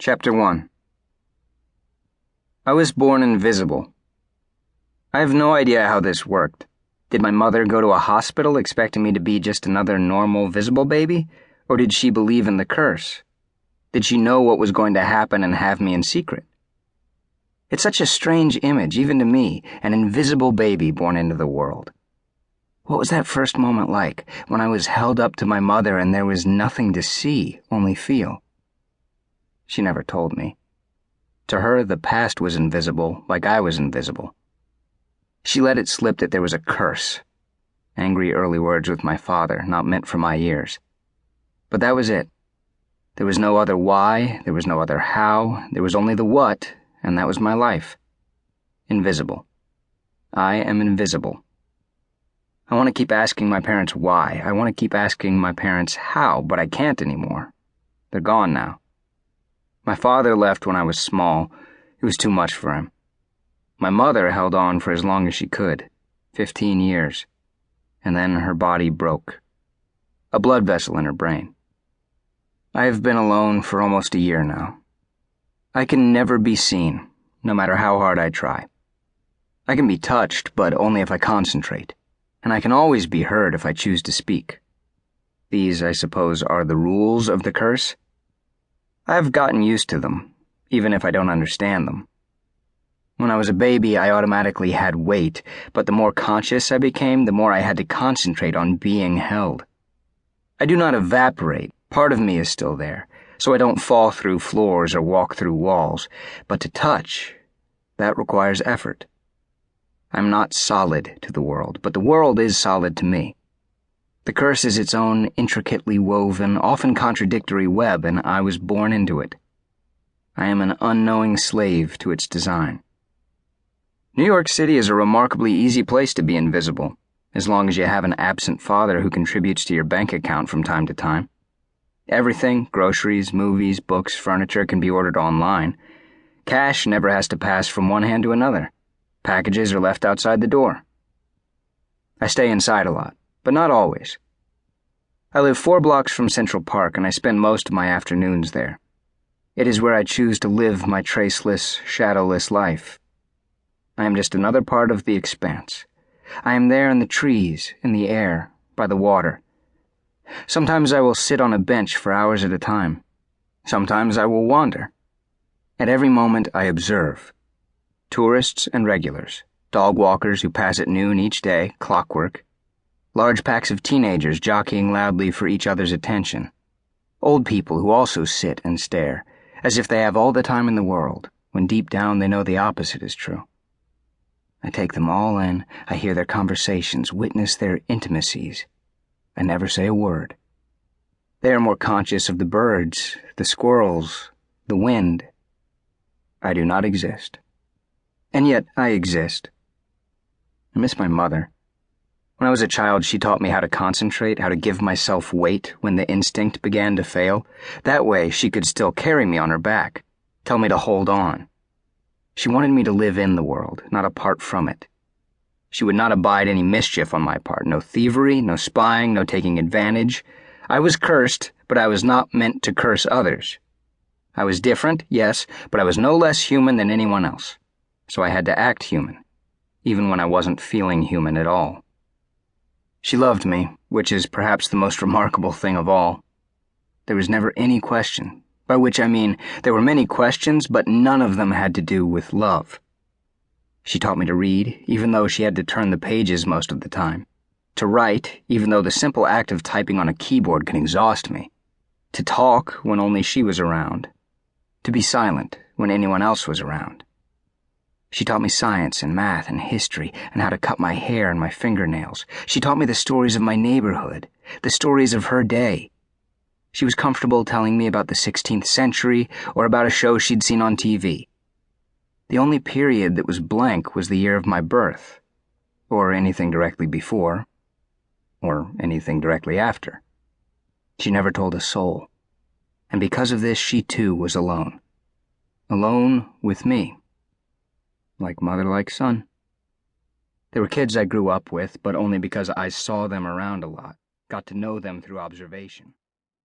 Chapter 1. I was born invisible. I have no idea how this worked. Did my mother go to a hospital expecting me to be just another normal visible baby? Or did she believe in the curse? Did she know what was going to happen and have me in secret? It's such a strange image, even to me, an invisible baby born into the world. What was that first moment like, when I was held up to my mother and there was nothing to see, only feel? She never told me. To her, the past was invisible, like I was invisible. She let it slip that there was a curse. Angry early words with my father, not meant for my ears. But that was it. There was no other why, there was no other how, there was only the what, and that was my life. Invisible. I am invisible. I want to keep asking my parents why. I want to keep asking my parents how, but I can't anymore. They're gone now. My father left when I was small. It was too much for him. My mother held on for as long as she could, 15 years, and then her body broke. A blood vessel in her brain. I have been alone for almost a year now. I can never be seen, no matter how hard I try. I can be touched, but only if I concentrate, and I can always be heard if I choose to speak. These, I suppose, are the rules of the curse. I've gotten used to them, even if I don't understand them. When I was a baby, I automatically had weight, but the more conscious I became, the more I had to concentrate on being held. I do not evaporate. Part of me is still there, so I don't fall through floors or walk through walls, but to touch, that requires effort. I'm not solid to the world, but the world is solid to me. The curse is its own intricately woven, often contradictory web, and I was born into it. I am an unknowing slave to its design. New York City is a remarkably easy place to be invisible, as long as you have an absent father who contributes to your bank account from time to time. Everything, groceries, movies, books, furniture, can be ordered online. Cash never has to pass from one hand to another. Packages are left outside the door. I stay inside a lot, but not always. I live 4 blocks from Central Park, and I spend most of my afternoons there. It is where I choose to live my traceless, shadowless life. I am just another part of the expanse. I am there in the trees, in the air, by the water. Sometimes I will sit on a bench for hours at a time. Sometimes I will wander. At every moment I observe. Tourists and regulars, dog walkers who pass at noon each day, clockwork. Large packs of teenagers jockeying loudly for each other's attention. Old people who also sit and stare, as if they have all the time in the world, when deep down they know the opposite is true. I take them all in, I hear their conversations, witness their intimacies. I never say a word. They are more conscious of the birds, the squirrels, the wind. I do not exist. And yet I exist. I miss my mother. When I was a child, she taught me how to concentrate, how to give myself weight when the instinct began to fail. That way, she could still carry me on her back, tell me to hold on. She wanted me to live in the world, not apart from it. She would not abide any mischief on my part, no thievery, no spying, no taking advantage. I was cursed, but I was not meant to curse others. I was different, yes, but I was no less human than anyone else. So I had to act human, even when I wasn't feeling human at all. She loved me, which is perhaps the most remarkable thing of all. There was never any question, by which I mean there were many questions, but none of them had to do with love. She taught me to read, even though she had to turn the pages most of the time. To write, even though the simple act of typing on a keyboard can exhaust me. To talk when only she was around. To be silent when anyone else was around. She taught me science and math and history and how to cut my hair and my fingernails. She taught me the stories of my neighborhood, the stories of her day. She was comfortable telling me about the 16th century or about a show she'd seen on TV. The only period that was blank was the year of my birth, or anything directly before, or anything directly after. She never told a soul, and because of this she too was alone. Alone with me. Like mother, like son. There were kids I grew up with, but only because I saw them around a lot, got to know them through observation.